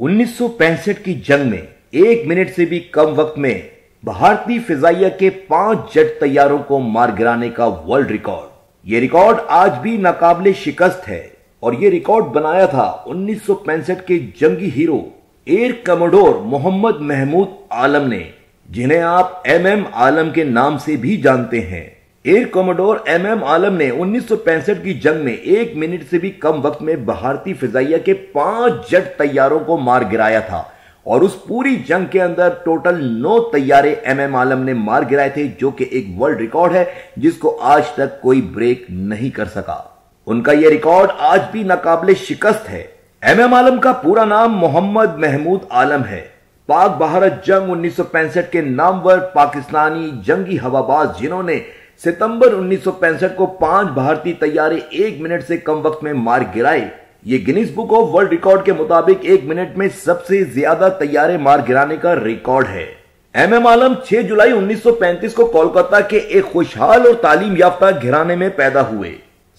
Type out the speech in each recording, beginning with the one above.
1965 की जंग में 1 मिनट से भी कम वक्त में भारतीय फिजाइया के 5 जेट तैयारों को मार गिराने का वर्ल्ड रिकॉर्ड। ये रिकॉर्ड आज भी नाकाबिले शिकस्त है और ये रिकॉर्ड बनाया था 1965 के जंगी हीरो एयर कमोडोर मोहम्मद महमूद आलम ने, जिन्हें आप MM आलम के नाम से भी जानते हैं। एयर कमोडोर MM आलम ने 1965 की जंग में 1 मिनट से भी कम वक्त में भारतीय फिजाइया के 5 जेट तैयारों को मार गिराया था और उस पूरी जंग के अंदर टोटल 9 तैयारे MM आलम ने मार गिराए थे, जो कि एक वर्ल्ड रिकॉर्ड है जिसको आज तक कोई ब्रेक नहीं कर सका। उनका यह रिकॉर्ड आज भी नाकाबिले शिकस्त है। MM आलम का पूरा नाम मोहम्मद महमूद आलम है। पाक भारत जंग 1965 के नामवर पाकिस्तानी जंगी हवाबाज, जिन्होंने सितंबर 1965 को 5 भारतीय तैयारे 1 मिनट से कम वक्त में मार गिराए। ये Guinness book of world record के मुताबिक 1 मिनट में सबसे ज्यादा तैयारे मार गिराने का रिकॉर्ड है। MM आलम 6 जुलाई 1935 को कोलकाता के एक खुशहाल और तालीम याफ्ता घराने में पैदा हुए।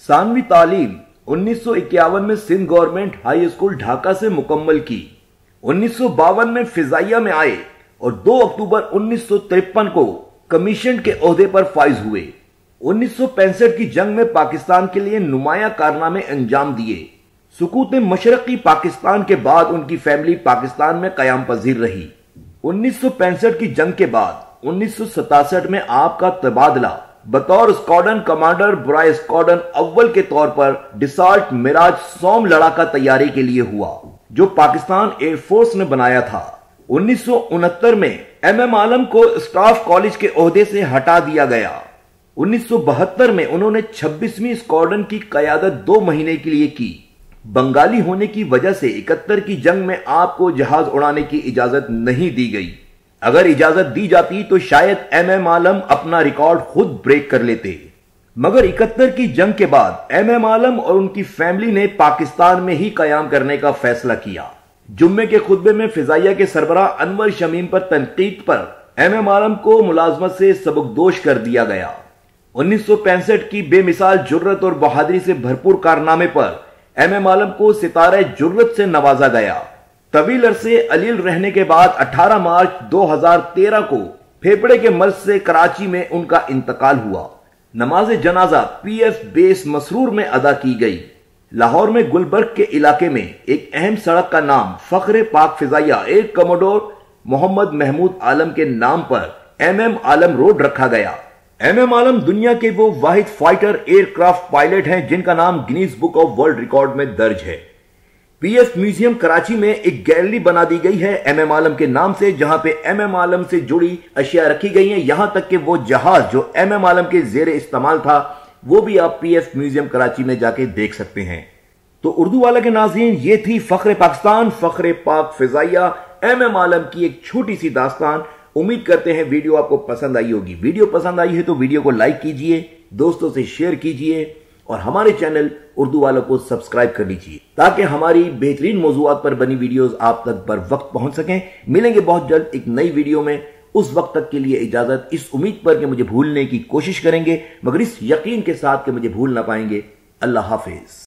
सानवी तालीम 1951 में Sindh government high school Dhaka से मुकम्मल की। 1952 में फिजाइया में आए और 2 अक्टूबर 1953 को कमीशन के ओहदे पर फाइज हुए। 1965 की जंग में पाकिस्तान के लिए नुमायां कारनामे अंजाम दिए। सुकूत मशरकी पाकिस्तान के बाद उनकी फैमिली पाकिस्तान में कयाम पजीर रही। 1965 की जंग के बाद 1967 में आपका तबादला बतौर स्क्वाड्रन कमांडर बुराई स्क्वाड्रन अव्वल के तौर पर डिसाल्ट मिराज सोम लड़ाका तैयारी के लिए हुआ, जो पाकिस्तान एयरफोर्स ने बनाया था। 1969 में MM आलम को स्टाफ कॉलेज के ओहदे से हटा दिया गया। 1972 में उन्होंने 26वीं स्क्वाड्रन की कयादत 2 महीने के लिए की। बंगाली होने की वजह से 71 की जंग में आपको जहाज उड़ाने की इजाजत नहीं दी गई। अगर इजाजत दी जाती तो शायद MM आलम अपना रिकॉर्ड खुद ब्रेक कर लेते, मगर 71 की जंग के बाद MM आलम और उनकी फैमिली ने पाकिस्तान में ही कयाम करने का फैसला किया। जुम्मे के खुतबे में फिजाइया के सरबराह अनवर शमीम पर तनकीद पर MM आलम को मुलाजमत से सबकदोश कर दिया गया। 1965 की बेमिसाल जुर्रत और बहादुरी से भरपूर कारनामे पर MM आलम को सितारे जुर्रत से नवाजा गया। तवील अरसे अलील रहने के बाद 18 मार्च 2013 को फेफड़े के मर्ज से कराची में उनका इंतकाल हुआ। नमाज जनाजा PF बेस मसरूर में अदा की गई। लाहौर में गुलबर्ग के इलाके में एक अहम सड़क का नाम फख्रे पाक फिजाइया एयर कमोडोर मोहम्मद महमूद आलम के नाम पर MM आलम रोड रखा गया। MM आलम दुनिया के वो वाहिद फाइटर एयरक्राफ्ट पायलट हैं जिनका नाम Guinness book of world record में दर्ज है। PF म्यूजियम कराची में एक गैलरी बना दी गई है MM आलम के नाम से, जहां पे MM आलम से जुड़ी अशिया रखी गई हैं। यहां तक कि वो जहाज जो MM आलम के जेर इस्तेमाल था वो भी आप PF म्यूजियम कराची में जाके देख सकते हैं। तो उर्दू वाला के नाज़रीन, ये थी फख्रे पाकिस्तान फख्रे पाक फिजाइया MM आलम की एक छोटी सी दास्तान। उम्मीद करते हैं वीडियो आपको पसंद आई होगी। वीडियो पसंद आई है तो वीडियो को लाइक कीजिए, दोस्तों से शेयर कीजिए और हमारे चैनल उर्दू वालों को सब्सक्राइब कर लीजिए, ताकि हमारी बेहतरीन मौज़ूआत पर बनी वीडियोस आप तक बर वक्त पहुंच सकें। मिलेंगे बहुत जल्द एक नई वीडियो में। उस वक्त तक के लिए इजाजत, इस उम्मीद पर कि मुझे भूलने की कोशिश करेंगे, मगर इस यकीन के साथ कि मुझे भूल ना पाएंगे। अल्लाह हाफिज।